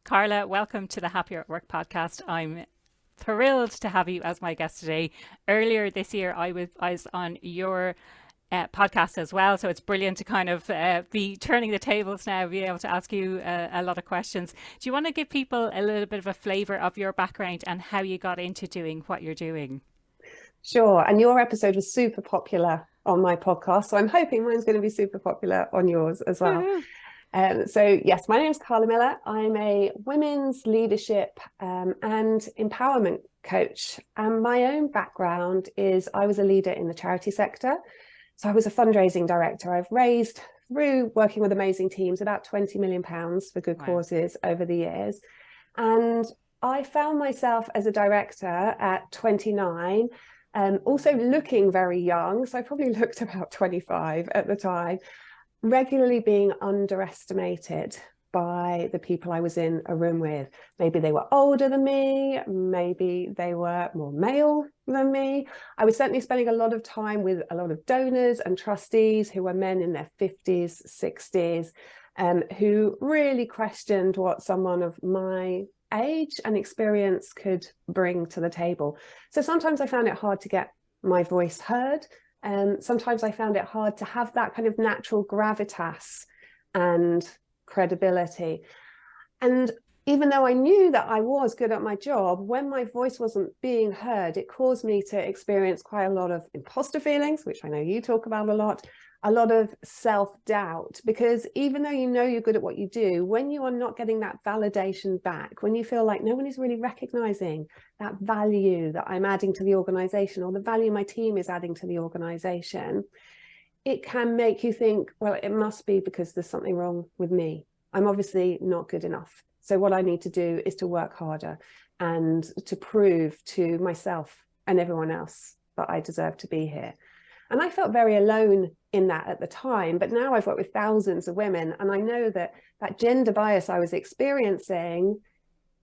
Carla, welcome to the Happier at Work podcast. I'm thrilled to have you as my guest today. Earlier this year, I was on your podcast as well, so it's brilliant to kind of be turning the tables now, be able to ask you a lot of questions. Do you want to give people a little bit of a flavour of your background and how you got into doing what you're doing? Sure. And your episode was super popular on my podcast, so I'm hoping mine's going to be super popular on yours as well. So yes, my name is Carla Miller. I'm a women's leadership and empowerment coach. And my own background is I was a leader in the charity sector. So I was a fundraising director. I've raised, through working with amazing teams, about £20 million for good causes over the years. And I found myself as a director at 29, also looking very young. So I probably looked about 25 at the time, regularly being underestimated by the people I was in a room with. Maybe they were older than me, maybe they were more male than me. I was certainly spending a lot of time with a lot of donors and trustees who were men in their 50s, 60s, who really questioned what someone of my age and experience could bring to the table. So sometimes I found it hard to get my voice heard. Sometimes I found it hard to have that kind of natural gravitas and credibility. And even though I knew that I was good at my job, when my voice wasn't being heard, it caused me to experience quite a lot of imposter feelings, which I know you talk about a lot of self-doubt, because even though you know you're good at what you do, when you are not getting that validation back, when you feel like no one is really recognizing that value that I'm adding to the organization or the value my team is adding to the organization, it can make you think, well, it must be because there's something wrong with me. I'm obviously not good enough. So what I need to do is to work harder and to prove to myself and everyone else that I deserve to be here. And I felt very alone in that at the time, but now I've worked with thousands of women, and I know that that gender bias I was experiencing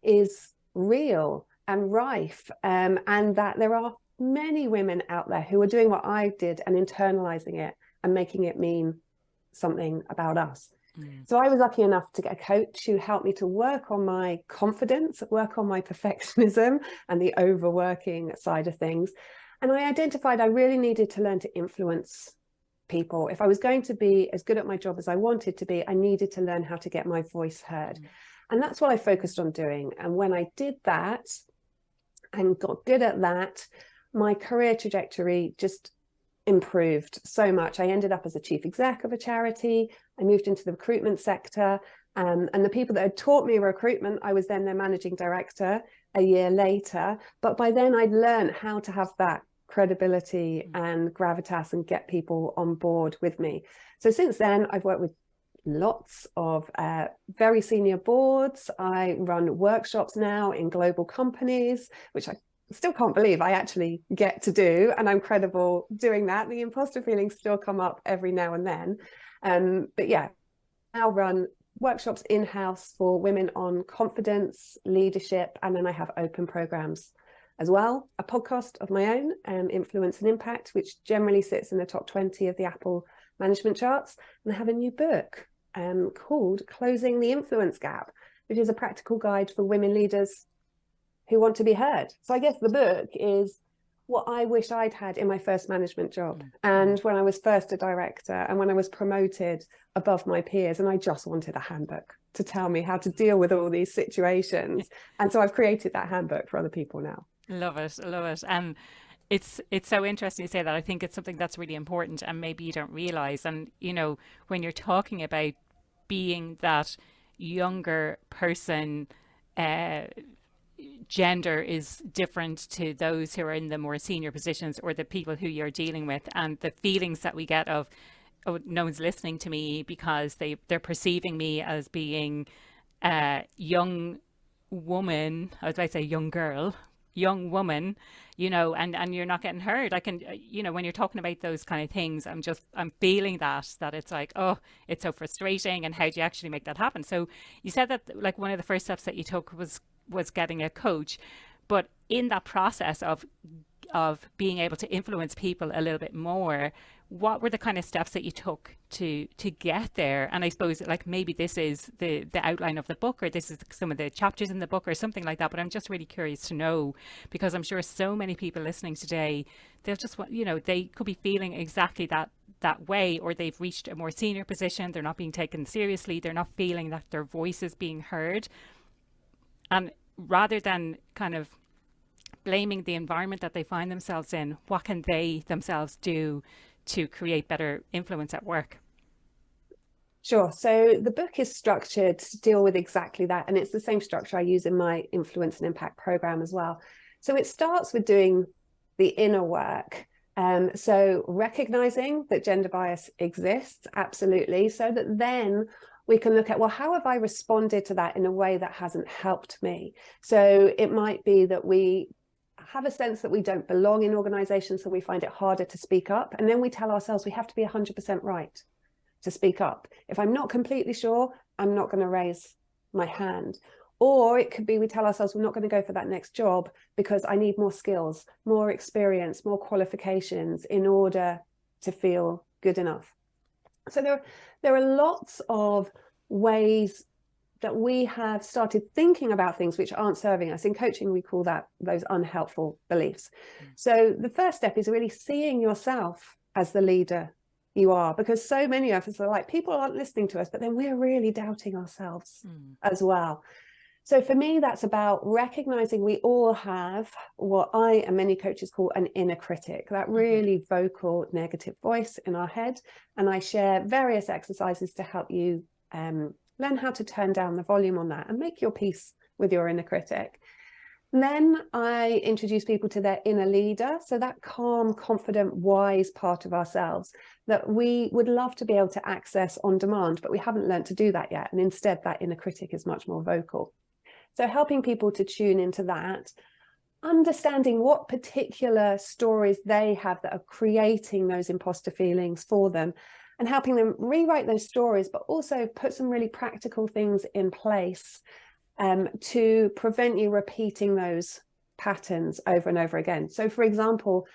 is real and rife, and that there are many women out there who are doing what I did and internalizing it and making it mean something about us. So I was lucky enough to get a coach who helped me to work on my confidence, work on my perfectionism and the overworking side of things. And I identified I really needed to learn to influence people. If I was going to be as good at my job as I wanted to be, I needed to learn how to get my voice heard. And that's what I focused on doing. And when I did that and got good at that, my career trajectory just improved so much. I ended up as a chief exec of a charity. I moved into the recruitment sector. And the people that had taught me recruitment, I was then their managing director a year later. But by then I'd learned how to have that credibility and gravitas and get people on board with me. So since then, I've worked with lots of very senior boards. I run workshops now in global companies, which I still can't believe I actually get to do. And I'm credible doing that. The imposter feelings still come up every now and then. But yeah, now run workshops in-house for women on confidence, leadership, and then I have open programs as well. A podcast of my own, Influence and Impact, which generally sits in the top 20 of the Apple management charts. And I have a new book called Closing the Influence Gap, which is a practical guide for women leaders who want to be heard. So I guess the book is what I wish I'd had in my first management job and when I was first a director and when I was promoted above my peers, and I just wanted a handbook to tell me how to deal with all these situations. And so I've created that handbook for other people now. Love it. Love it. And it's so interesting to say that. I think it's something that's really important and maybe you don't realize. And, you know, when you're talking about being that younger person, gender is different to those who are in the more senior positions or the people who you're dealing with, and the feelings that we get of, oh, no one's listening to me because they're perceiving me as being a young woman. I was about to say young girl, young woman, you know, and you're not getting heard. I can, you know, when you're talking about those kind of things, I'm feeling that it's like, oh, it's so frustrating. And how do you actually make that happen? So you said that like one of the first steps that you took was getting a coach, but in that process of of being able to influence people a little bit more, what were the kind of steps that you took to get there? And I suppose like maybe this is the outline of the book, or this is some of the chapters in the book or something like that, but I'm just really curious to know, because I'm sure so many people listening today, they'll just want, you know, they could be feeling exactly that way, or they've reached a more senior position, they're not being taken seriously, they're not feeling that their voice is being heard. And rather than kind of blaming the environment that they find themselves in, what can they themselves do to create better influence at work? Sure. So the book is structured to deal with exactly that. And it's the same structure I use in my influence and impact program as well. So it starts with doing the inner work. So recognizing that gender bias exists, absolutely, so that then we can look at, well, how have I responded to that in a way that hasn't helped me? So it might be that we have a sense that we don't belong in organizations, so we find it harder to speak up. And then we tell ourselves we have to be 100% right to speak up. If I'm not completely sure, I'm not going to raise my hand. Or it could be we tell ourselves we're not going to go for that next job because I need more skills, more experience, more qualifications in order to feel good enough. So there are lots of ways that we have started thinking about things which aren't serving us. In coaching, we call that those unhelpful beliefs. So the first step is really seeing yourself as the leader you are, because so many of us are like, people aren't listening to us, but then we're really doubting ourselves as well. So for me, that's about recognizing we all have what I and many coaches call an inner critic, that really vocal negative voice in our head. And I share various exercises to help you learn how to turn down the volume on that and make your peace with your inner critic. And then I introduce people to their inner leader. So that calm, confident, wise part of ourselves that we would love to be able to access on demand, but we haven't learned to do that yet. And instead, that inner critic is much more vocal. So helping people to tune into that, understanding what particular stories they have that are creating those imposter feelings for them, and helping them rewrite those stories, but also put some really practical things in place to prevent you repeating those patterns over and over again. So for example,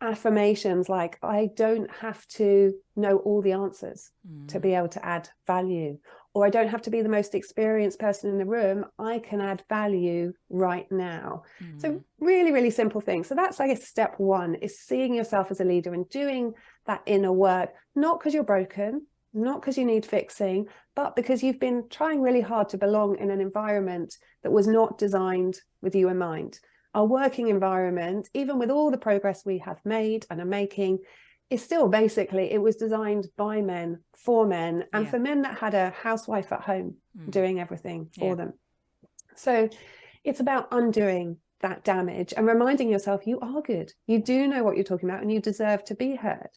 affirmations like, I don't have to know all the answers to be able to add value, or I don't have to be the most experienced person in the room, I can add value right now. So really, really simple things. So that's, I guess, step one, is seeing yourself as a leader and doing that inner work, not because you're broken, not because you need fixing, but because you've been trying really hard to belong in an environment that was not designed with you in mind. Our working environment, even with all the progress we have made and are making, is still basically, it was designed by men, for men, and for men that had a housewife at home doing everything for them. So it's about undoing that damage and reminding yourself you are good. You do know what you're talking about and you deserve to be heard.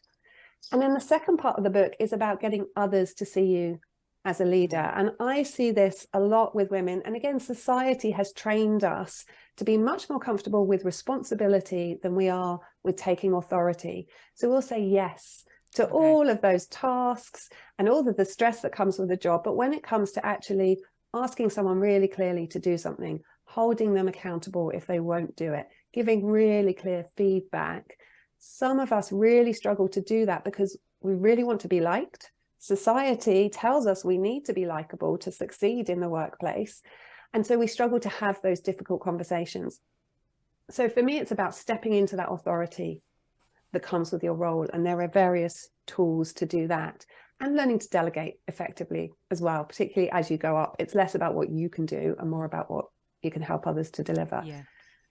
And then the second part of the book is about getting others to see you as a leader. And I see this a lot with women. And again, society has trained us to be much more comfortable with responsibility than we are with taking authority. So we'll say yes to all of those tasks and all of the stress that comes with the job. But when it comes to actually asking someone really clearly to do something, holding them accountable if they won't do it, giving really clear feedback, some of us really struggle to do that because we really want to be liked. Society tells us we need to be likable to succeed in the workplace. And so we struggle to have those difficult conversations. So for me, it's about stepping into that authority that comes with your role. And there are various tools to do that, and learning to delegate effectively as well, particularly as you go up. It's less about what you can do and more about what you can help others to deliver.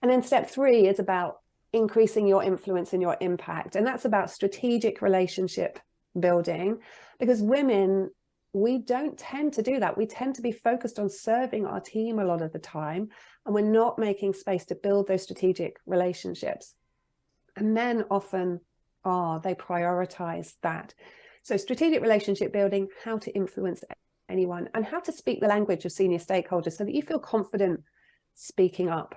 And then step 3 is about increasing your influence and your impact. And that's about strategic relationship building, because women, we don't tend to do that. We tend to be focused on serving our team a lot of the time, and we're not making space to build those strategic relationships. And men often are, they prioritize that. So strategic relationship building, how to influence anyone, and how to speak the language of senior stakeholders so that you feel confident speaking up.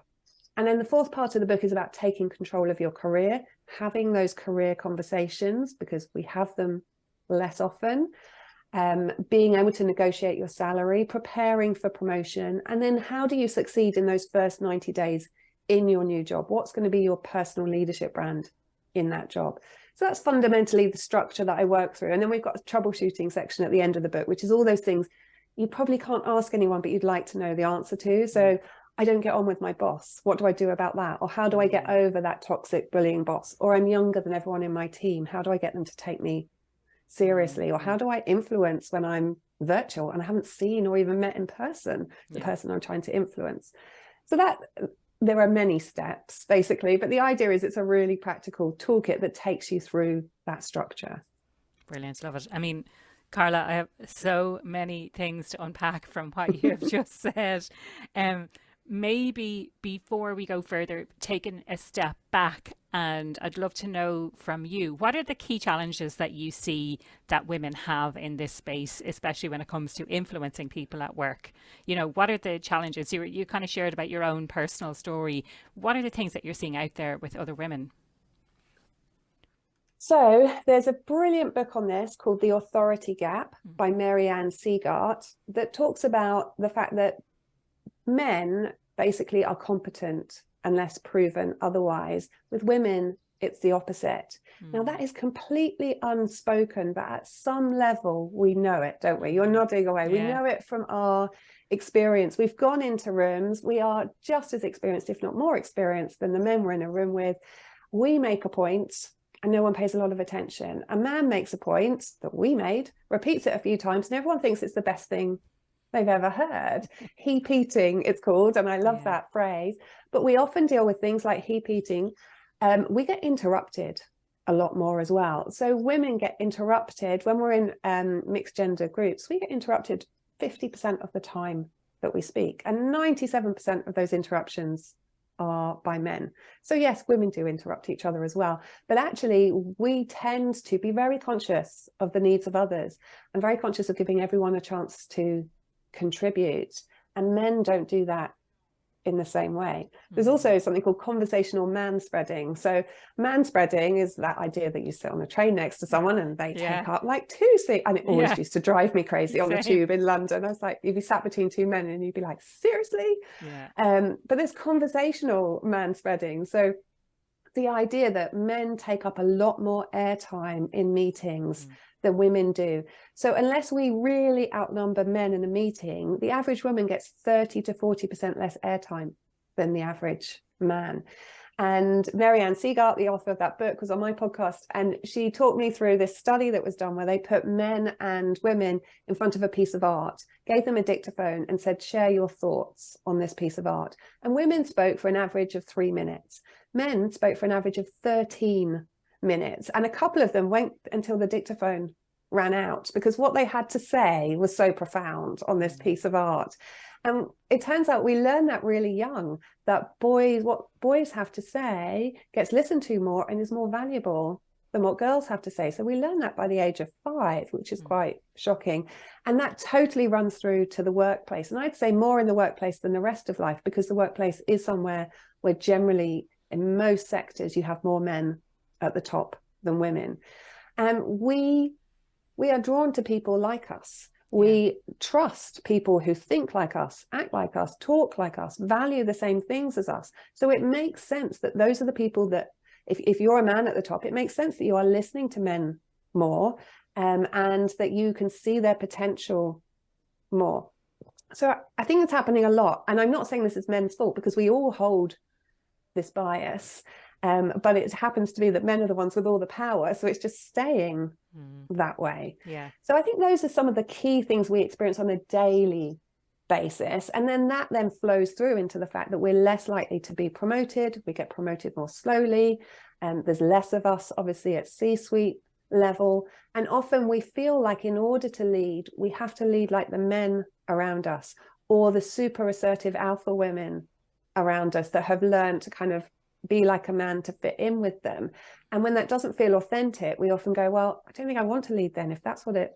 And then the fourth part of the book is about taking control of your career, having those career conversations, because we have them less often, being able to negotiate your salary, preparing for promotion, and then how do you succeed in those first 90 days in your new job? What's going to be your personal leadership brand in that job? So that's fundamentally the structure that I work through. And then we've got a troubleshooting section at the end of the book, which is all those things you probably can't ask anyone, but you'd like to know the answer to. So I don't get on with my boss. What do I do about that? Or how do I get over that toxic bullying boss? Or I'm younger than everyone in my team. How do I get them to take me seriously? Or how do I influence when I'm virtual and I haven't seen or even met in person the person I'm trying to influence? So that there are many steps basically, but the idea is it's a really practical toolkit that takes you through that structure. Brilliant. Love it. I mean, Carla, I have so many things to unpack from what you have just said. Maybe before we go further, taking a step back, and I'd love to know from you, what are the key challenges that you see that women have in this space, especially when it comes to influencing people at work? You know, what are the challenges? You kind of shared about your own personal story. What are the things that you're seeing out there with other women? So there's a brilliant book on this called The Authority Gap by Marianne Seagart that talks about the fact that men basically are competent unless proven otherwise. With women, it's the opposite. Now, that is completely unspoken, but at some level, we know it, don't we? You're nodding away. We know it from our experience. We've gone into rooms. We are just as experienced, if not more experienced, than the men we're in a room with. We make a point and no one pays a lot of attention. A man makes a point that we made, repeats it a few times, and everyone thinks it's the best thing they've ever heard. Hepeating, it's called, and I love that phrase. But we often deal with things like hepeating. We get interrupted a lot more as well. So women get interrupted when we're in mixed gender groups. We get interrupted 50% of the time that we speak, and 97% of those interruptions are by men. So yes, women do interrupt each other as well, but actually we tend to be very conscious of the needs of others and very conscious of giving everyone a chance to contribute, and men don't do that in the same way. There's also something called conversational manspreading. So manspreading is that idea that you sit on a train next to someone and they take up like 2 seats, and it always used to drive me crazy on the tube in London. I was like, you'd be sat between 2 men and you'd be like, seriously? But there's conversational manspreading. So the idea that men take up a lot more airtime in meetings than women do. So unless we really outnumber men in a meeting, the average woman gets 30 to 40% less airtime than the average man. And Marianne Seagart, the author of that book, was on my podcast, and she talked me through this study that was done where they put men and women in front of a piece of art, gave them a dictaphone and said, share your thoughts on this piece of art. And women spoke for an average of 3 minutes. Men spoke for an average of 13 minutes. And a couple of them went until the dictaphone ran out because what they had to say was so profound on this piece of art. And it turns out we learn that really young, that what boys have to say gets listened to more and is more valuable than what girls have to say. So we learn that by the age of 5, which is quite shocking. And that totally runs through to the workplace. And I'd say more in the workplace than the rest of life, because the workplace is somewhere where generally in most sectors you have more men at the top than women. And we are drawn to people like us. We trust people who think like us, act like us, talk like us, value the same things as us. So it makes sense that those are the people that, if you're a man at the top, it makes sense that you are listening to men more, and that you can see their potential more. So I think it's happening a lot. And I'm not saying this is men's fault, because we all hold this bias. But it happens to be that men are the ones with all the power. So it's just staying that way. So I think those are some of the key things we experience on a daily basis. And then that then flows through into the fact that we're less likely to be promoted. We get promoted more slowly. There's less of us, obviously, at C-suite level. And often we feel like in order to lead, we have to lead like the men around us, or the super assertive alpha women around us that have learned to kind of be like a man to fit in with them. And when that doesn't feel authentic, we often go, well, I don't think I want to lead then. If that's what it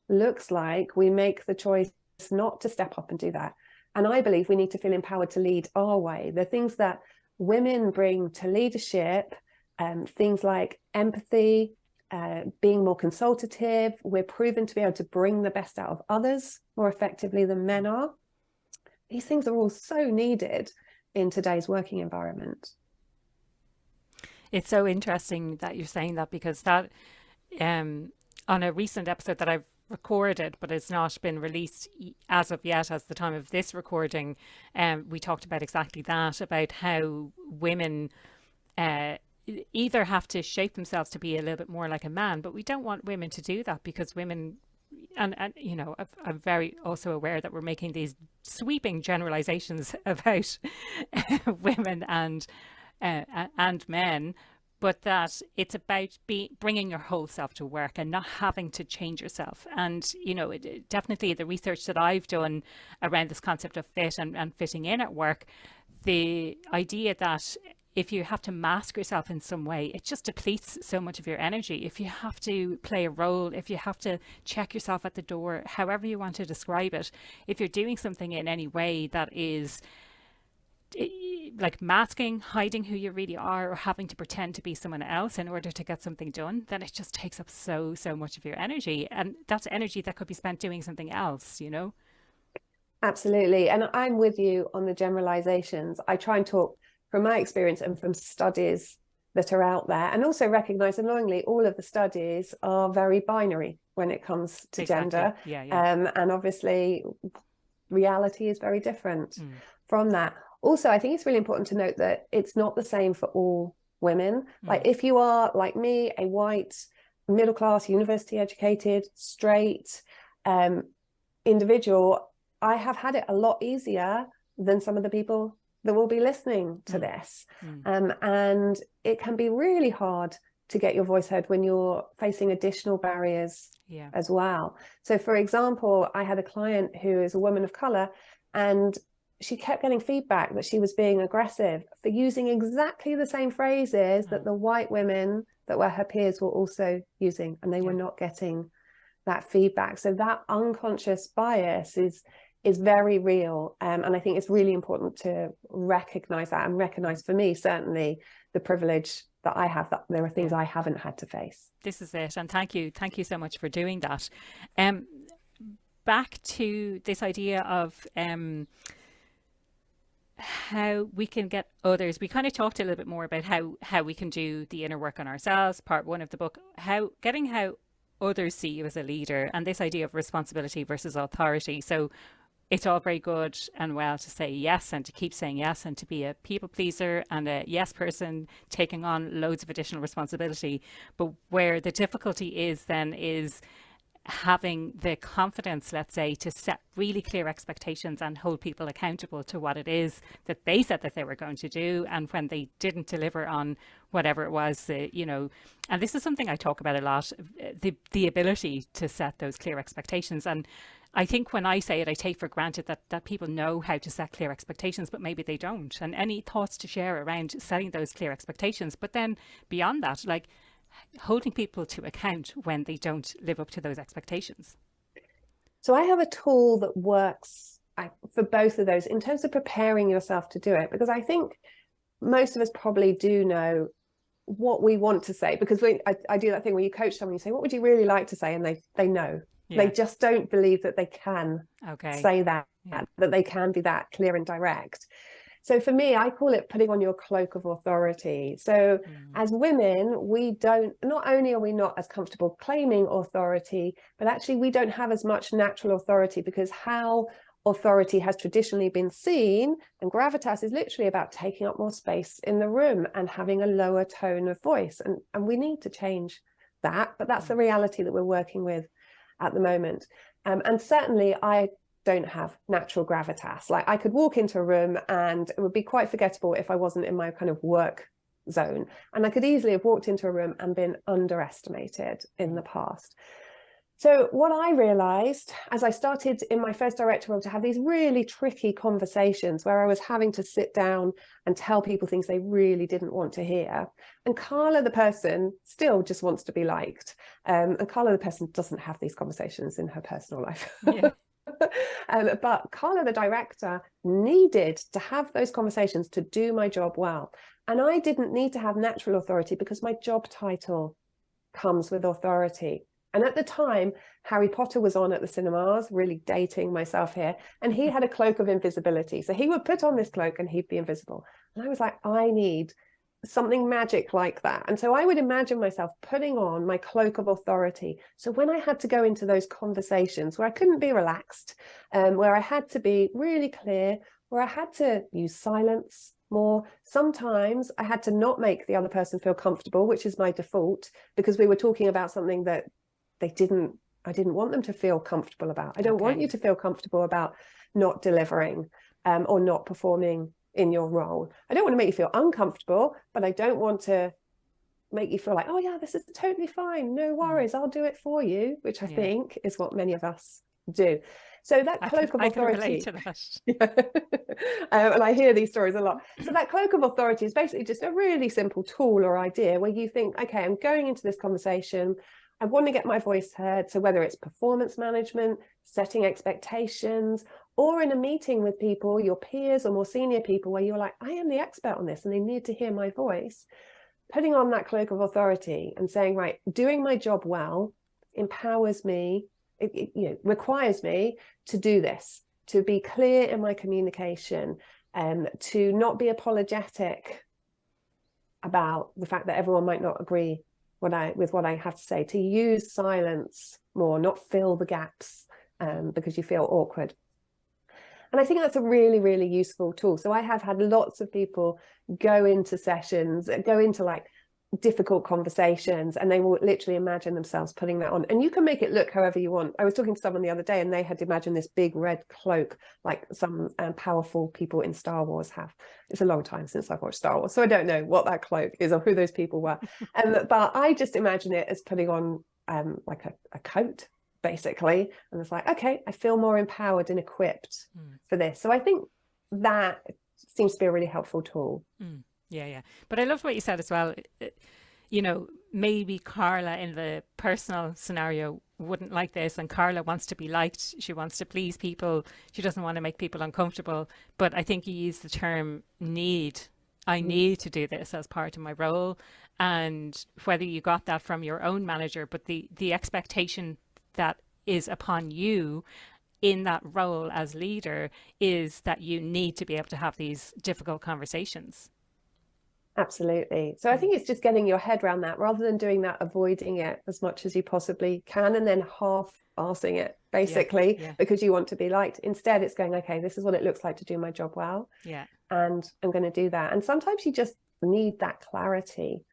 looks like, we make the choice not to step up and do that. And I believe we need to feel empowered to lead our way. The things that women bring to leadership, things like empathy, being more consultative, we're proven to be able to bring the best out of others more effectively than men are. These things are all so needed in today's working environment. It's so interesting that you're saying that, because that on a recent episode that I've recorded, but it's not been released as of yet, as the time of this recording, we talked about exactly that, about how women either have to shape themselves to be a little bit more like a man, but we don't want women to do that, because women, and you know, I'm very also aware that we're making these sweeping generalizations about women and men, but that it's about bringing your whole self to work and not having to change yourself. And, you know, definitely the research that I've done around this concept of fit and fitting in at work, the idea that if you have to mask yourself in some way, it just depletes so much of your energy. If you have to play a role, if you have to check yourself at the door, however you want to describe it, if you're doing something in any way that is like masking, hiding who you really are, or having to pretend to be someone else in order to get something done, then it just takes up so much of your energy. And that's energy that could be spent doing something else, you know? Absolutely. And I'm with you on the generalizations. I try and talk from my experience and from studies that are out there, and also recognize, annoyingly, all of the studies are very binary when it comes to gender. And obviously reality is very different from that. Also, I think it's really important to note that it's not the same for all women. Like, if you are, like me, a white, middle-class, university-educated, straight individual, I have had it a lot easier than some of the people that will be listening to this. And it can be really hard to get your voice heard when you're facing additional barriers as well. So, for example, I had a client who is a woman of color, and she kept getting feedback that she was being aggressive for using exactly the same phrases that the white women that were her peers were also using, and they were not getting that feedback. So that unconscious bias is very real, and I think it's really important to recognize that, and recognize, for me certainly, the privilege that I have, that there are things I haven't had to face. This is it, and thank you so much for doing that. Back to this idea of how we can get others. We kind of talked a little bit more about how we can do the inner work on ourselves, part one of the book, how others see you as a leader, and this idea of responsibility versus authority. So it's all very good and well to say yes, and to keep saying yes, and to be a people pleaser and a yes person, taking on loads of additional responsibility. But where the difficulty is then is having the confidence, let's say, to set really clear expectations and hold people accountable to what it is that they said that they were going to do, and when they didn't deliver on whatever it was, you know. And this is something I talk about a lot, the ability to set those clear expectations. And I think when I say it, I take for granted that people know how to set clear expectations, but maybe they don't. And any thoughts to share around setting those clear expectations, but then beyond that, like holding people to account when they don't live up to those expectations? So I have a tool that works for both of those in terms of preparing yourself to do it, because I think most of us probably do know what we want to say, because I do that thing where you coach someone, you say, what would you really like to say? And they know. They just don't believe that they can say that, that they can be that clear and direct. So for me, I call it putting on your cloak of authority. So as women, not only are we not as comfortable claiming authority, but actually we don't have as much natural authority, because how authority has traditionally been seen, and gravitas is literally about taking up more space in the room and having a lower tone of voice. And we need to change that, but that's the reality that we're working with at the moment. And certainly I don't have natural gravitas. Like, I could walk into a room and it would be quite forgettable if I wasn't in my kind of work zone. And I could easily have walked into a room and been underestimated in the past. So what I realized as I started in my first director role to have these really tricky conversations where I was having to sit down and tell people things they really didn't want to hear. And Carla, the person, still just wants to be liked. And Carla, the person, doesn't have these conversations in her personal life. But Carla, the director, needed to have those conversations to do my job well. And I didn't need to have natural authority because my job title comes with authority. And at the time, Harry Potter was on at the cinemas, really dating myself here. And he had a cloak of invisibility. So he would put on this cloak and he'd be invisible. And I was like, I need something magic like that. And so I would imagine myself putting on my cloak of authority. So when I had to go into those conversations where I couldn't be relaxed, where I had to be really clear, where I had to use silence more, sometimes I had to not make the other person feel comfortable, which is my default, because we were talking about something that I didn't want them to feel comfortable about. I don't want you to feel comfortable about not delivering or not performing in your role. I don't want to make you feel uncomfortable, but I don't want to make you feel like, oh yeah, this is totally fine. No worries, I'll do it for you, which I think is what many of us do. So that cloak of authority. I can relate to that. And I hear these stories a lot. So that cloak of authority is basically just a really simple tool or idea where you think, okay, I'm going into this conversation, I want to get my voice heard. So whether it's performance management, setting expectations, or in a meeting with people, your peers or more senior people, where you're like, I am the expert on this and they need to hear my voice, putting on that cloak of authority and saying, right, doing my job well empowers me, it requires me to do this, to be clear in my communication, to not be apologetic about the fact that everyone might not agree with what I have to say, to use silence more, not fill the gaps because you feel awkward. And I think that's a really, really useful tool. So I have had lots of people go into sessions, go into like difficult conversations, and they will literally imagine themselves putting that on. And you can make it look however you want. I was talking to someone the other day and they had imagined this big red cloak like some powerful people in Star Wars have. It's a long time since I've watched Star Wars, so I don't know what that cloak is or who those people were. But I just imagine it as putting on like a coat, basically. And it's like, okay, I feel more empowered and equipped for this. So I think that seems to be a really helpful tool. Yeah. But I loved what you said as well. You know, maybe Carla in the personal scenario wouldn't like this, and Carla wants to be liked. She wants to please people. She doesn't want to make people uncomfortable. But I think you use the term need. I need to do this as part of my role. And whether you got that from your own manager, but the expectation that is upon you in that role as leader is that you need to be able to have these difficult conversations. Absolutely. So I think it's just getting your head around that rather than doing that, avoiding it as much as you possibly can, and then half-arsing it basically because you want to be liked. Instead, it's going, okay, this is what it looks like to do my job well. Yeah. And I'm going to do that. And sometimes you just need that clarity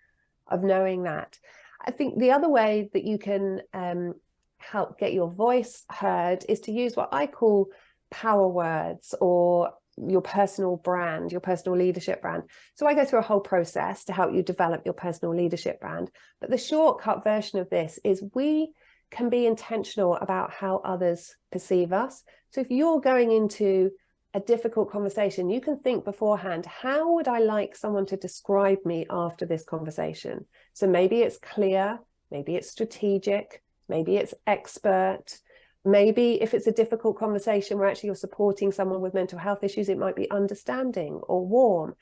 of knowing that. I think the other way that you can help get your voice heard is to use what I call power words, or your personal brand, your personal leadership brand. So I go through a whole process to help you develop your personal leadership brand. But the shortcut version of this is we can be intentional about how others perceive us. So if you're going into a difficult conversation, you can think beforehand, how would I like someone to describe me after this conversation? So maybe it's clear, maybe it's strategic, maybe it's expert. Maybe if it's a difficult conversation where actually you're supporting someone with mental health issues, it might be understanding or warm.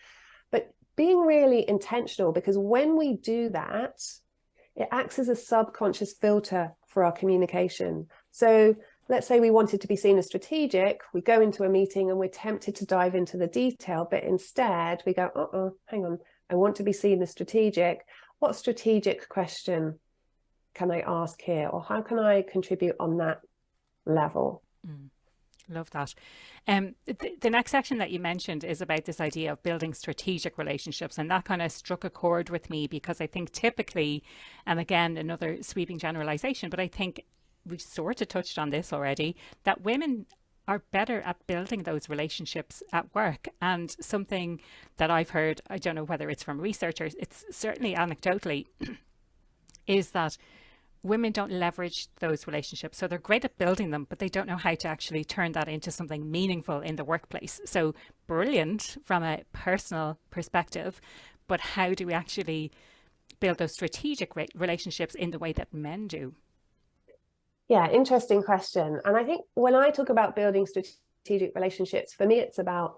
But being really intentional, because when we do that, it acts as a subconscious filter for our communication. So let's say we wanted to be seen as strategic, we go into a meeting and we're tempted to dive into the detail, but instead we go, hang on, I want to be seen as strategic. What strategic question can I ask here? Or how can I contribute on that level? Love that. The next section that you mentioned is about this idea of building strategic relationships, and that kind of struck a chord with me because I think typically, and again another sweeping generalization, but I think we sort of touched on this already, that women are better at building those relationships at work. And something that I've heard, I don't know whether it's from researchers, it's certainly anecdotally, is that women don't leverage those relationships. So they're great at building them, but they don't know how to actually turn that into something meaningful in the workplace. So brilliant from a personal perspective, but how do we actually build those strategic relationships in the way that men do? Yeah, interesting question. And I think when I talk about building strategic relationships, for me, it's about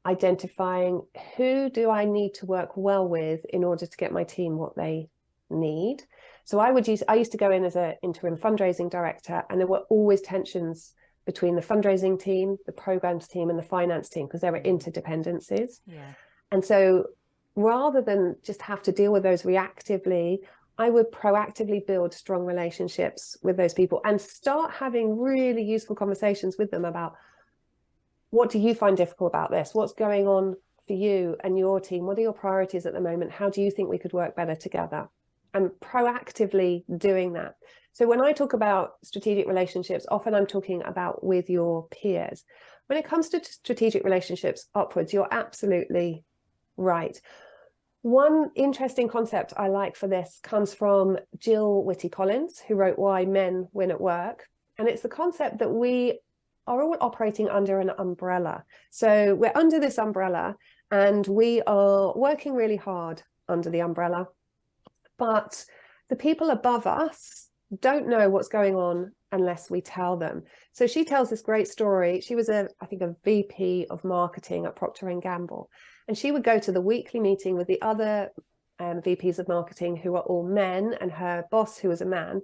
identifying who do I need to work well with in order to get my team what they need. So I used to go in as an interim fundraising director, and there were always tensions between the fundraising team, the programs team, and the finance team, because there were interdependencies. Yeah. And so rather than just have to deal with those reactively, I would proactively build strong relationships with those people and start having really useful conversations with them about, what do you find difficult about this? What's going on for you and your team? What are your priorities at the moment? How do you think we could work better together? And proactively doing that. So when I talk about strategic relationships, often I'm talking about with your peers. When it comes to strategic relationships upwards, you're absolutely right. One interesting concept I like for this comes from Jill Whitty-Collins, who wrote Why Men Win at Work. And it's the concept that we are all operating under an umbrella. So we're under this umbrella and we are working really hard under the umbrella. But the people above us don't know what's going on unless we tell them. So she tells this great story. She was I think a VP of marketing at Procter & Gamble. And she would go to the weekly meeting with the other VPs of marketing who are all men, and her boss who was a man.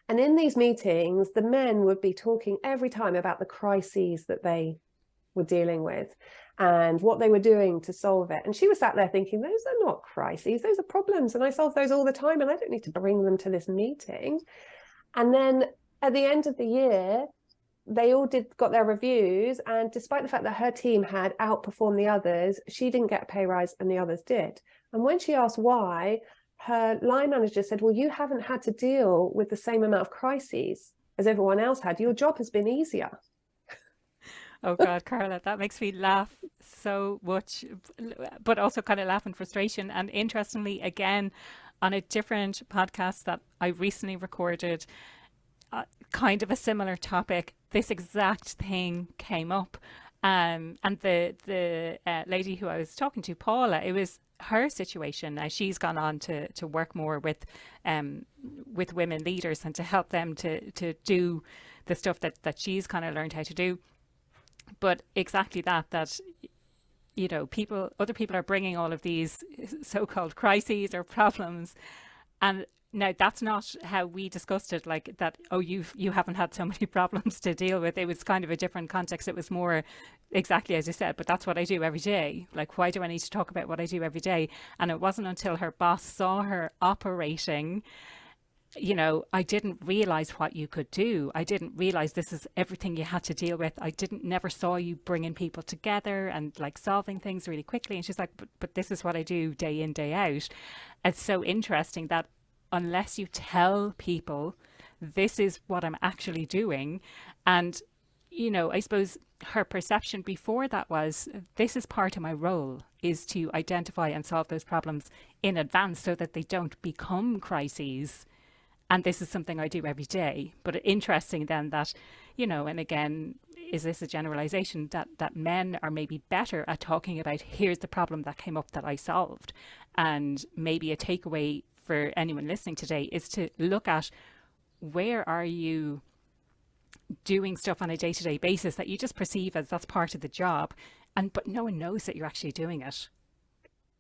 And in these meetings, the men would be talking every time about the crises that they were dealing with and what they were doing to solve it. And she was sat there thinking, those are not crises, those are problems. And I solve those all the time, and I don't need to bring them to this meeting. And then at the end of the year, they all got their reviews. And despite the fact that her team had outperformed the others, she didn't get a pay rise and the others did. And when she asked why, her line manager said, well, you haven't had to deal with the same amount of crises as everyone else had. Your job has been easier. Oh God, Carla, that makes me laugh so much, but also kind of laugh in frustration. And interestingly, again, on a different podcast that I recently recorded, kind of a similar topic, this exact thing came up. And the lady who I was talking to, Paula, it was her situation. Now she's gone on to work more with women leaders and to help them to do the stuff that she's kind of learned how to do. But exactly that, you know, other people are bringing all of these so-called crises or problems. And now that's not how we discussed it, like that, oh, you haven't had so many problems to deal with. It was kind of a different context. It was more exactly as you said, but that's what I do every day. Like, why do I need to talk about what I do every day? And it wasn't until her boss saw her operating, you know, I didn't realize what you could do. I didn't realize this is everything you had to deal with. I never saw you bringing people together and like solving things really quickly. And she's like, but this is what I do day in, day out. It's so interesting that unless you tell people this is what I'm actually doing. And, you know, I suppose her perception before that was, this is part of my role, is to identify and solve those problems in advance so that they don't become crises. And this is something I do every day. But interesting then that, you know, and again, is this a generalization that men are maybe better at talking about, here's the problem that came up that I solved? And maybe a takeaway for anyone listening today is to look at, where are you doing stuff on a day-to-day basis that you just perceive as that's part of the job, but no one knows that you're actually doing it.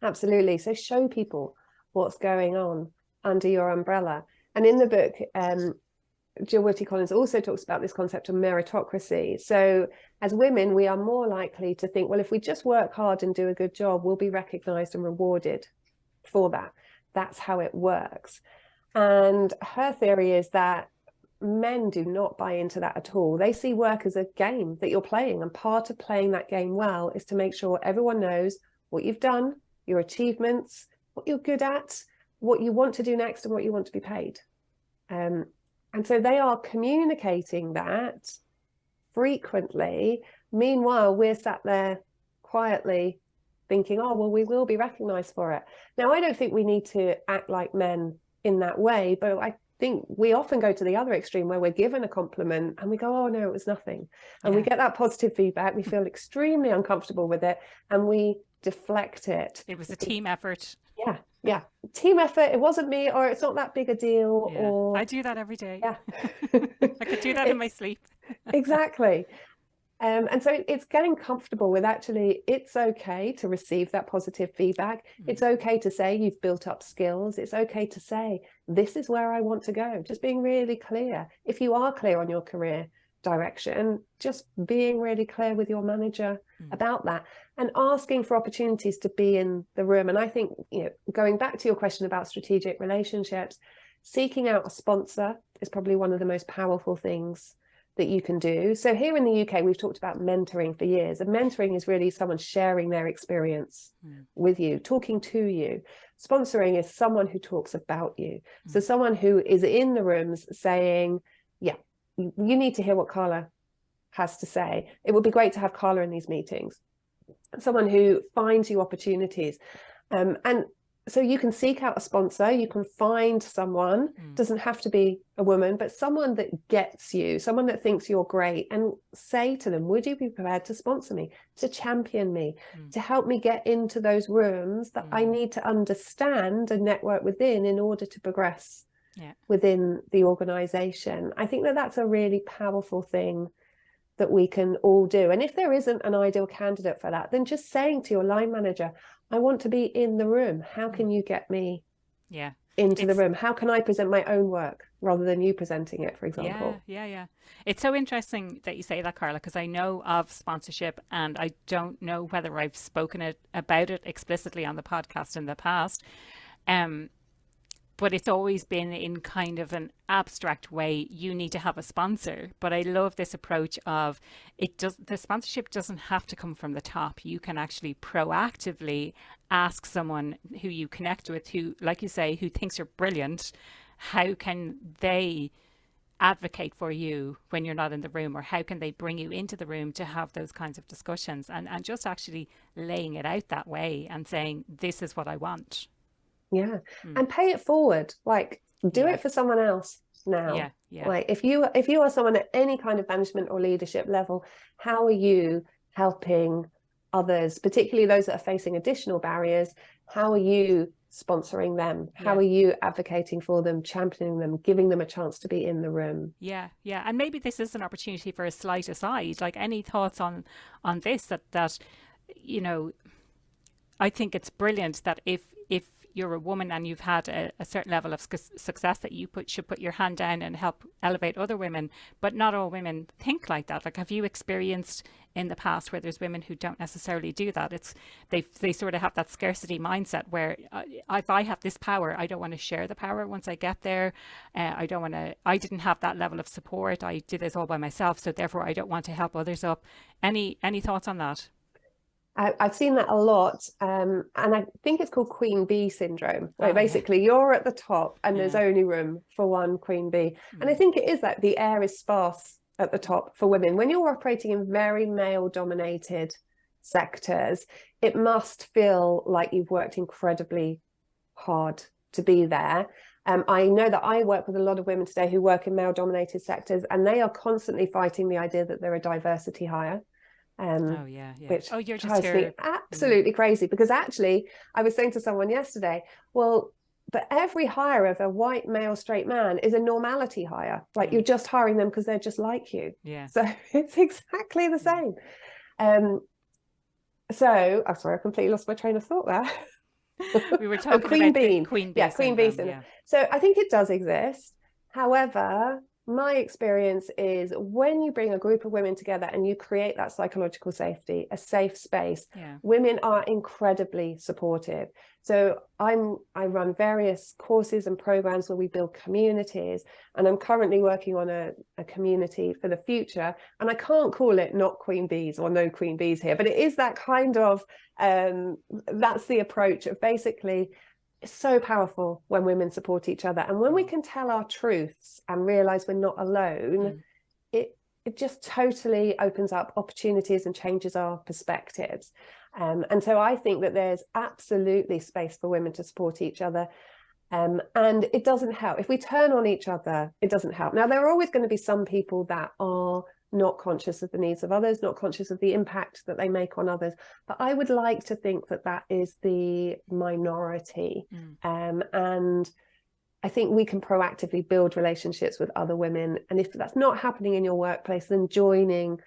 Absolutely. So show people what's going on under your umbrella. And in the book, Jill Whitty-Collins also talks about this concept of meritocracy. So as women, we are more likely to think, well, if we just work hard and do a good job, we'll be recognized and rewarded for that. That's how it works. And her theory is that men do not buy into that at all. They see work as a game that you're playing. And part of playing that game well is to make sure everyone knows what you've done, your achievements, what you're good at, what you want to do next, and what you want to be paid. And so they are communicating that frequently. Meanwhile, we're sat there quietly thinking, oh, well, we will be recognized for it. Now, I don't think we need to act like men in that way, but I think we often go to the other extreme where we're given a compliment and we go, oh, no, it was nothing. And we get that positive feedback. We feel extremely uncomfortable with it and we deflect it. It was a team effort. Yeah. Team effort. It wasn't me, or it's not that big a deal. Yeah. Or I do that every day. Yeah. I could do that in my sleep. Exactly. And so it's getting comfortable with actually, it's okay to receive that positive feedback. It's okay to say you've built up skills. It's okay to say, this is where I want to go. Just being really clear. If you are clear on your career direction, just being really clear with your manager about that and asking for opportunities to be in the room. And I think, going back to your question about strategic relationships, seeking out a sponsor is probably one of the most powerful things that you can do. So here in the UK, we've talked about mentoring for years, and mentoring is really someone sharing their experience with you, talking to you. Sponsoring is someone who talks about you. So someone who is in the rooms saying, yeah, you need to hear what Carla has to say. It would be great to have Carla in these meetings. Someone who finds you opportunities. And so you can seek out a sponsor, you can find someone, doesn't have to be a woman, but someone that gets you, someone that thinks you're great, and say to them, would you be prepared to sponsor me, to champion me, to help me get into those rooms that I need to understand and network within in order to progress within the organization. I think that that's a really powerful thing that we can all do. And if there isn't an ideal candidate for that, then just saying to your line manager, I want to be in the room. How can you get me into the room? How can I present my own work rather than you presenting it, for example? Yeah. It's so interesting that you say that, Carla, because I know of sponsorship and I don't know whether I've spoken about it explicitly on the podcast in the past. But it's always been in kind of an abstract way. You need to have a sponsor. But I love this approach of the sponsorship doesn't have to come from the top. You can actually proactively ask someone who you connect with, who, like you say, who thinks you're brilliant. How can they advocate for you when you're not in the room, or how can they bring you into the room to have those kinds of discussions, and just actually laying it out that way and saying, this is what I want. Yeah. And pay it forward. Like, do it for someone else now. Like, if you are someone at any kind of management or leadership level, how are you helping others, particularly those that are facing additional barriers? How are you sponsoring them? How are you advocating for them, championing them, giving them a chance to be in the room? Yeah. And maybe this is an opportunity for a slight aside. Like, any thoughts on this, that I think it's brilliant that if you're a woman and you've had a certain level of success, that you should put your hand down and help elevate other women. But not all women think like that. Like, have you experienced in the past where there's women who don't necessarily do that? It's they sort of have that scarcity mindset where if I have this power, I don't want to share the power once I get there. I didn't have that level of support. I did this all by myself, so therefore I don't want to help others up. Any thoughts on that? I've seen that a lot, and I think it's called Queen Bee syndrome, where basically you're at the top and there's only room for one Queen Bee. And I think it is that the air is sparse at the top for women. When you're operating in very male-dominated sectors, it must feel like you've worked incredibly hard to be there. I know that I work with a lot of women today who work in male-dominated sectors, and they are constantly fighting the idea that they're a diversity hire. Which you're just drives me absolutely crazy, because actually I was saying to someone yesterday, well, but every hire of a white male straight man is a normality hire. Like, you're just hiring them because they're just like you. So it's exactly the same. So I'm sorry, I completely lost my train of thought there. We were talking Queen about Bee. Queen Bee Queen Bee syndrome. So I think it does exist. However, my experience is when you bring a group of women together and you create that psychological safety, a safe space, women are incredibly supportive. So I run various courses and programs where we build communities, and I'm currently working on a community for the future. And I can't call it not Queen Bees or no Queen Bees here, but it is that kind of, that's the approach of basically, it's so powerful when women support each other. And when we can tell our truths and realize we're not alone, it just totally opens up opportunities and changes our perspectives. And so I think that there's absolutely space for women to support each other. And it doesn't help. If we turn on each other, it doesn't help. Now, there are always going to be some people that are not conscious of the needs of others, not conscious of the impact that they make on others. But I would like to think that that is the minority. And I think we can proactively build relationships with other women. And if that's not happening in your workplace, then joining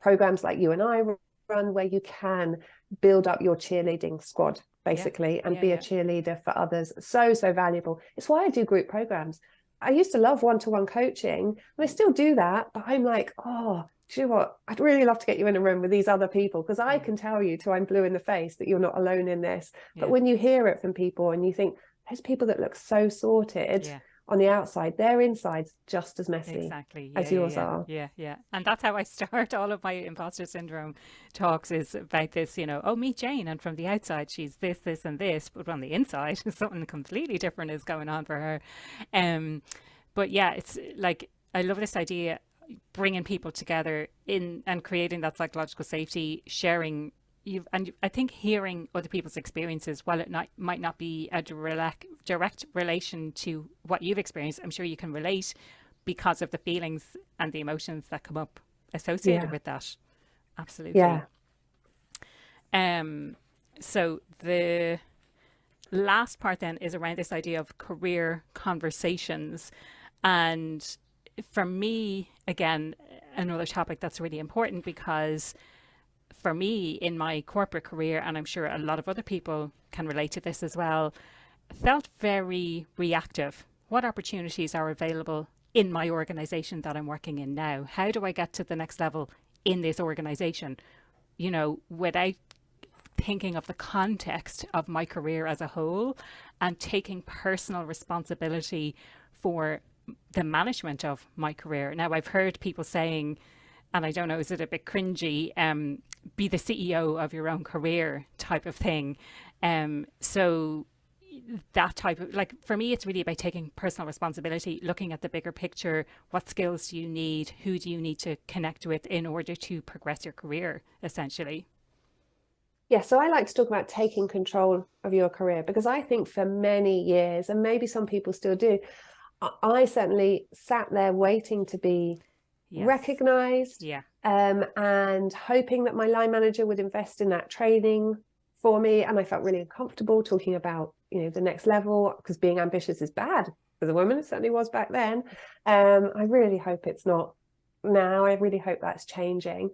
programs like you and I run, where you can build up your cheerleading squad, basically, and be a cheerleader for others. So valuable. It's why I do group programs. I used to love one-to-one coaching, and I still do that, but I'm like, oh, do you know what? I'd really love to get you in a room with these other people, because I can tell you till I'm blue in the face that you're not alone in this. But when you hear it from people and you think, there's people that look so sorted on the outside, their inside's just as messy as yours are. Yeah. And that's how I start all of my imposter syndrome talks, is about this, you know, oh, meet Jane, and from the outside she's this, this and this, but on the inside something completely different is going on for her. But yeah, it's like, I love this idea, bringing people together in and creating that psychological safety, sharing. And I think hearing other people's experiences, while it might not be a direct relation to what you've experienced, I'm sure you can relate because of the feelings and the emotions that come up associated with that. Absolutely. So the last part then is around this idea of career conversations. And for me, again, another topic that's really important, because for me in my corporate career, and I'm sure a lot of other people can relate to this as well, felt very reactive. What opportunities are available in my organization that I'm working in now? How do I get to the next level in this organization? You know, without thinking of the context of my career as a whole and taking personal responsibility for the management of my career. Now, I've heard people saying, and I don't know, is it a bit cringy, be the CEO of your own career type of thing. So that type of, like, for me, it's really about taking personal responsibility, looking at the bigger picture. What skills do you need? Who do you need to connect with in order to progress your career, essentially? Yeah, so I like to talk about taking control of your career, because I think for many years, and maybe some people still do, I certainly sat there waiting to be recognized, and hoping that my line manager would invest in that training for me. And I felt really uncomfortable talking about, you know, the next level, because being ambitious is bad for the woman. It certainly was back then. I really hope it's not now. I really hope that's changing.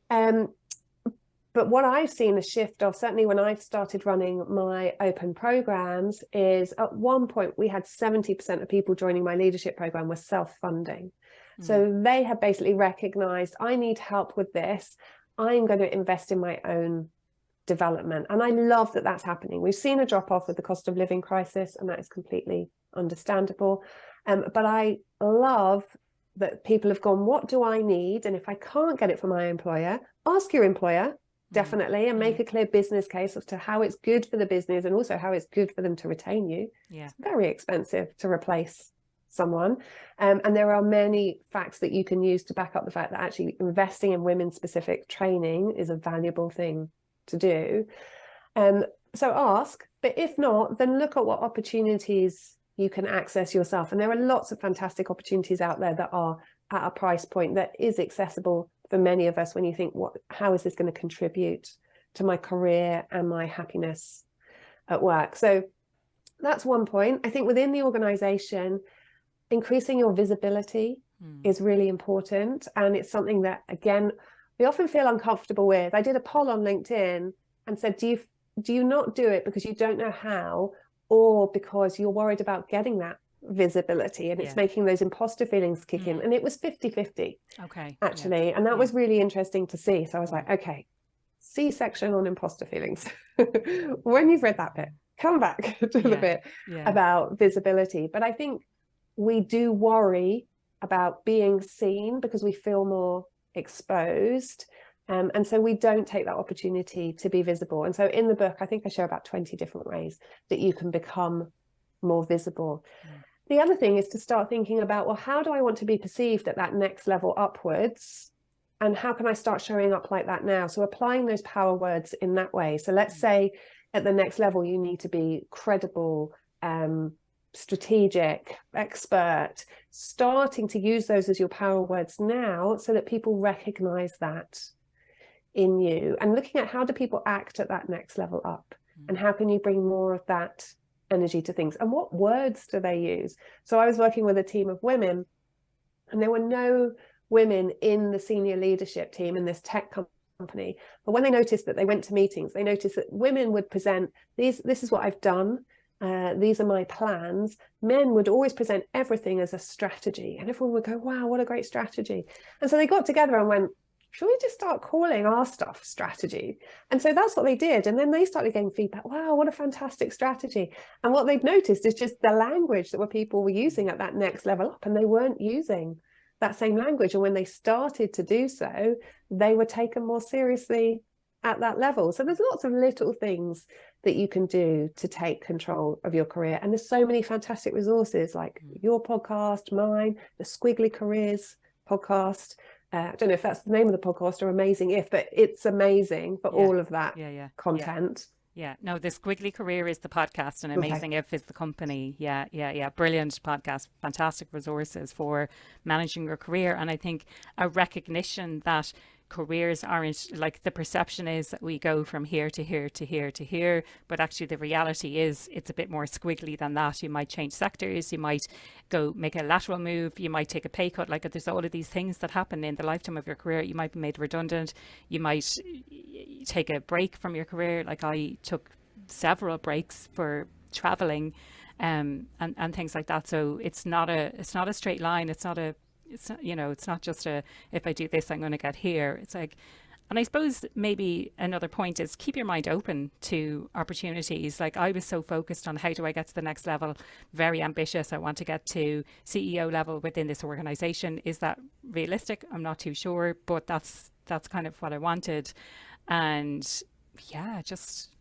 But what I've seen a shift of, certainly when I've started running my open programs, is at one point we had 70% of people joining my leadership program were self-funding. So they have basically recognized, I need help with this. I'm going to invest in my own development. And I love that that's happening. We've seen a drop off with the cost of living crisis, and that is completely understandable. But I love that people have gone, what do I need? And if I can't get it from my employer, ask your employer, definitely, and make a clear business case as to how it's good for the business, and also how it's good for them to retain you. It's very expensive to replace someone. And there are many facts that you can use to back up the fact that actually investing in women-specific training is a valuable thing to do. So ask, but if not, then look at what opportunities you can access yourself. And there are lots of fantastic opportunities out there that are at a price point that is accessible for many of us when you think, how is this going to contribute to my career and my happiness at work? So that's one point. I think within the organization, increasing your visibility is really important. And it's something that, again, we often feel uncomfortable with. I did a poll on LinkedIn and said, do you not do it because you don't know how, or because you're worried about getting that visibility and it's making those imposter feelings kick in? And it was 50-50, actually. And that was really interesting to see. So I was like, okay, C-section on imposter feelings. When you've read that bit, come back to the bit about visibility. But I think we do worry about being seen because we feel more exposed. And so we don't take that opportunity to be visible. And so in the book, I think I share about 20 different ways that you can become more visible. The other thing is to start thinking about, well, how do I want to be perceived at that next level upwards? And how can I start showing up like that now? So applying those power words in that way. So let's say at the next level, you need to be credible, strategic, expert, starting to use those as your power words now so that people recognize that in you, and looking at how do people act at that next level up, and how can you bring more of that energy to things, and what words do they use? So I was working with a team of women, and there were no women in the senior leadership team in this tech company. But when they noticed that they went to meetings, they noticed that women would present, this is what I've done, these are my plans. Men would always present everything as a strategy, and everyone would go, wow, what a great strategy. And so they got together and went, should we just start calling our stuff strategy? And so that's what they did. And then they started getting feedback. Wow, what a fantastic strategy. And what they've noticed is just the language that people were using at that next level up, and they weren't using that same language. And when they started to do so, they were taken more seriously at that level. So there's lots of little things that you can do to take control of your career. And there's so many fantastic resources like your podcast, mine, the Squiggly Careers podcast. I don't know if that's the name of the podcast or Amazing If, but it's amazing for all of that content. Yeah, no, the Squiggly Career is the podcast and Amazing If is the company. Yeah. Brilliant podcast, fantastic resources for managing your career. And I think a recognition that careers aren't, like, the perception is that we go from here to here to here to here, but actually the reality is it's a bit more squiggly than that. You might change sectors, you might go make a lateral move, you might take a pay cut. Like, there's all of these things that happen in the lifetime of your career. You might be made redundant, you might take a break from your career. Like, I took several breaks for traveling and things like that. So it's not a straight line. It's not, it's not just if I do this, I'm going to get here. It's like, and I suppose maybe another point is keep your mind open to opportunities. Like, I was so focused on how do I get to the next level, very ambitious. I want to get to CEO level within this organization. Is that realistic? I'm not too sure, but that's kind of what I wanted. And yeah, just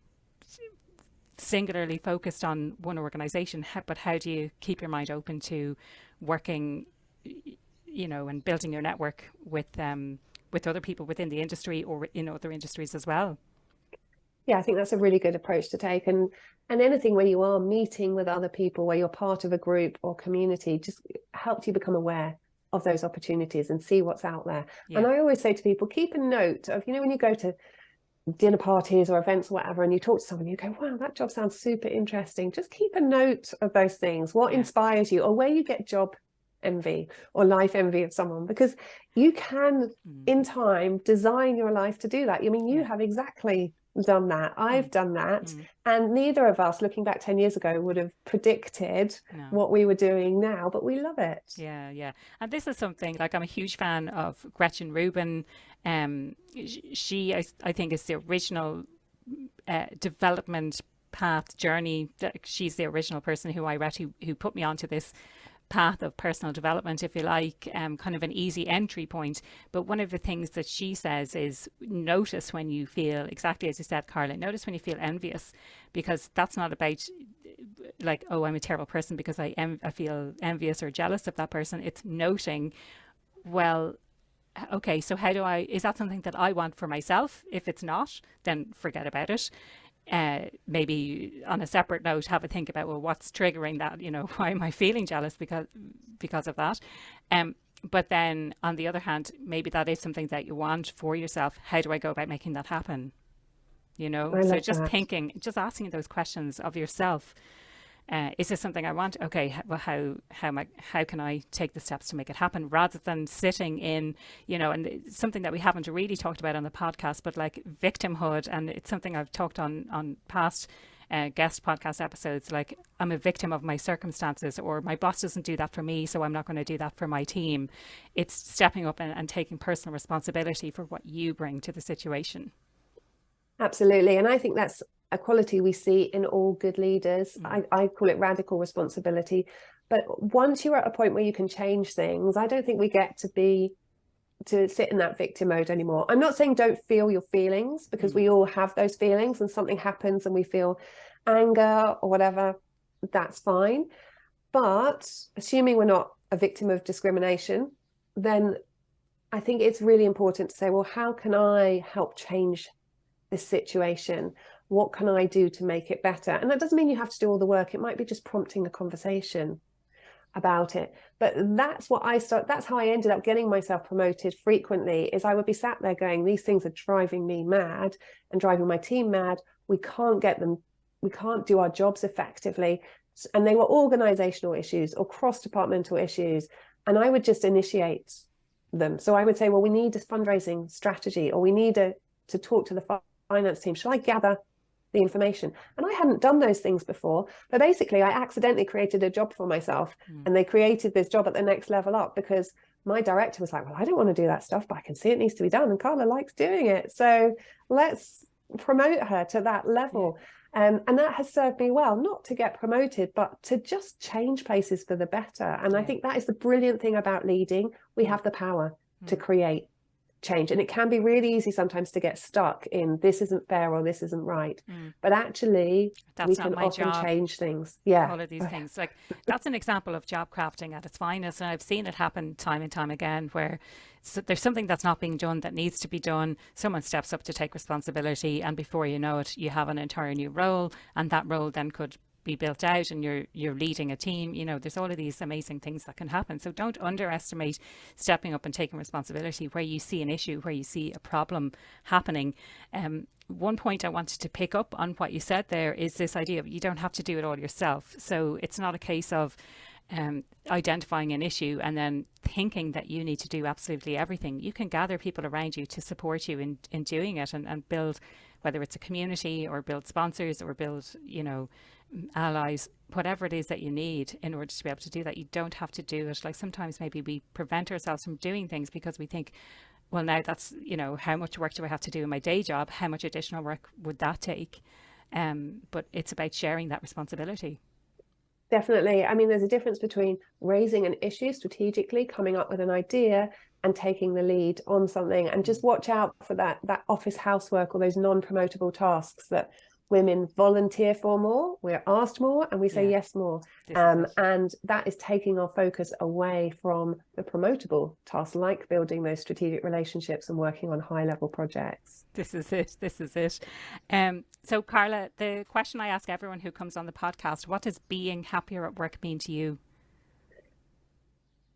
singularly focused on one organization. But how do you keep your mind open to working, and building your network with other people within the industry or in other industries as well? Yeah, I think that's a really good approach to take. And anything where you are meeting with other people, where you're part of a group or community, just helps you become aware of those opportunities and see what's out there. Yeah. And I always say to people, keep a note of, when you go to dinner parties or events or whatever, and you talk to someone, you go, wow, that job sounds super interesting. Just keep a note of those things, what inspires you, or where you get job envy or life envy of someone, because you can in time design your life to do that. You have exactly done that. I've done that. And neither of us, looking back 10 years ago, would have predicted what we were doing now, but we love it. Yeah. And this is something, like, I'm a huge fan of Gretchen Rubin. She, I think, is the original development path journey. She's the original person who I read who put me onto this path of personal development, if you like, kind of an easy entry point. But one of the things that she says is notice when you feel, exactly as you said, Carla, notice when you feel envious, because that's not about like, oh, I'm a terrible person because I feel envious or jealous of that person. It's noting, well, okay, so is that something that I want for myself? If it's not, then forget about it. Maybe on a separate note, have a think about, well, what's triggering that? Why am I feeling jealous because of that? But then on the other hand, maybe that is something that you want for yourself. How do I go about making that happen? So just thinking, just asking those questions of yourself. Is this something I want? Okay, well, how can I take the steps to make it happen, rather than sitting in, and something that we haven't really talked about on the podcast, but like victimhood, and it's something I've talked on past guest podcast episodes, like, I'm a victim of my circumstances, or my boss doesn't do that for me, so I'm not going to do that for my team. It's stepping up and taking personal responsibility for what you bring to the situation. Absolutely. And I think that's a quality we see in all good leaders. I call it radical responsibility. But once you're at a point where you can change things, I don't think we get to sit in that victim mode anymore. I'm not saying don't feel your feelings, because we all have those feelings, and something happens and we feel anger or whatever, that's fine. But assuming we're not a victim of discrimination, then I think it's really important to say, well, how can I help change this situation? What can I do to make it better? And that doesn't mean you have to do all the work. It might be just prompting a conversation about it. But that's how I ended up getting myself promoted frequently, is I would be sat there going, these things are driving me mad and driving my team mad. We can't do our jobs effectively. And they were organizational issues or cross-departmental issues. And I would just initiate them. So I would say, well, we need a fundraising strategy, or we need to talk to the finance team. Shall I gather the information? And I hadn't done those things before, but basically I accidentally created a job for myself, and they created this job at the next level up, because my director was like, well, I don't want to do that stuff, but I can see it needs to be done, and Carla likes doing it, so let's promote her to that level. And that has served me well, not to get promoted, but to just change places for the better. And I think that is the brilliant thing about leading. We have the power to create change, and it can be really easy sometimes to get stuck in this isn't fair or this isn't right, but actually we can often change things. All of these things, like that's an example of job crafting at its finest, and I've seen it happen time and time again, where there's something that's not being done that needs to be done, someone steps up to take responsibility, and before you know it, you have an entire new role, and that role then could be built out, and you're leading a team. You know, there's all of these amazing things that can happen. So don't underestimate stepping up and taking responsibility where you see an issue, where you see a problem happening. One point I wanted to pick up on what you said there is this idea of you don't have to do it all yourself. So it's not a case of identifying an issue and then thinking that you need to do absolutely everything. You can gather people around you to support you in doing it, and build, whether it's a community or build sponsors or build, you know, allies, whatever it is that you need in order to be able to do that. You don't have to do it. Like sometimes maybe we prevent ourselves from doing things because we think, well, now that's, you know, how much work do I have to do in my day job? How much additional work would that take? But it's about sharing that responsibility. Definitely. I mean, there's a difference between raising an issue strategically, coming up with an idea and taking the lead on something, and just watch out for that office housework or those non-promotable tasks that women volunteer for more, we're asked more, and we say yes more. And that is taking our focus away from the promotable tasks, like building those strategic relationships and working on high level projects. This is it. So Carla, the question I ask everyone who comes on the podcast, what does being happier at work mean to you?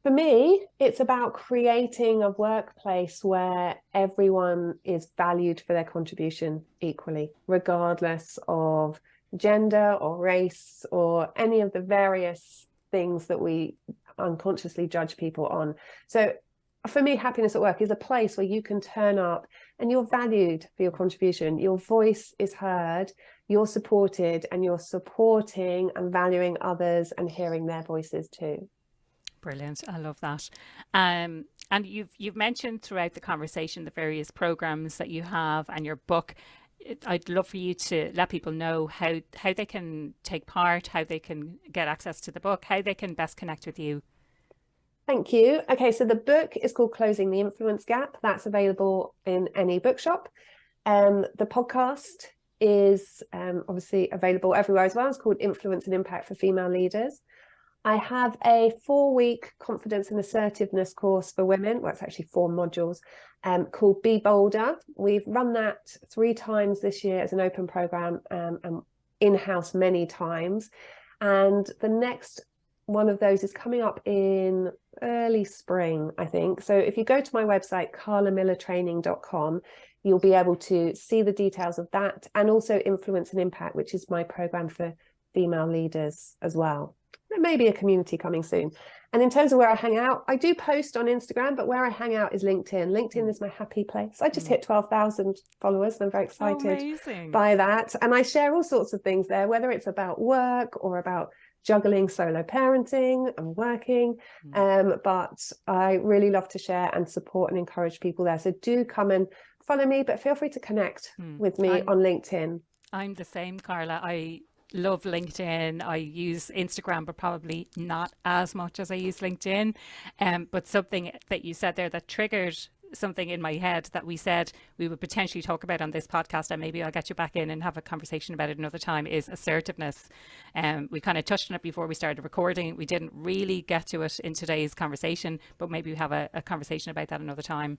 For me, it's about creating a workplace where everyone is valued for their contribution equally, regardless of gender or race or any of the various things that we unconsciously judge people on. So for me, happiness at work is a place where you can turn up and you're valued for your contribution. Your voice is heard, you're supported, and you're supporting and valuing others and hearing their voices too. Brilliant. I love that. And you've mentioned throughout the conversation the various programs that you have and your book. I'd love for you to let people know how they can take part, how they can get access to the book, how they can best connect with you. Thank you. Okay, so the book is called Closing the Influence Gap. That's available in any bookshop. The podcast is obviously available everywhere as well. It's called Influence and Impact for Female Leaders. I have a 4-week confidence and assertiveness course for women. Well, it's actually 4 modules called Be Bolder. We've run that 3 times this year as an open program and in-house many times. And the next one of those is coming up in early spring, I think. So if you go to my website, carlamillertraining.com, you'll be able to see the details of that, and also Influence and Impact, which is my program for female leaders as well. There may be a community coming soon. And in terms of where I hang out, I do post on Instagram, but where I hang out is LinkedIn. LinkedIn is my happy place. I just hit 12,000 followers, and I'm very excited by that. And I share all sorts of things there, whether it's about work or about juggling solo parenting and working. But I really love to share and support and encourage people there. So do come and follow me, but feel free to connect with me on LinkedIn. I'm the same, Carla. I love LinkedIn. I use Instagram, but probably not as much as I use LinkedIn. But something that you said there that triggered something in my head that we said we would potentially talk about on this podcast, and maybe I'll get you back in and have a conversation about it another time, is assertiveness. We kind of touched on it before we started recording. We didn't really get to it in today's conversation, but maybe we have a conversation about that another time.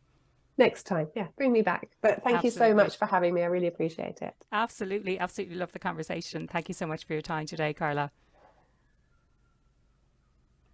Next time. Yeah, bring me back. But thank you so much for having me. I really appreciate it. Absolutely. Absolutely love the conversation. Thank you so much for your time today, Carla.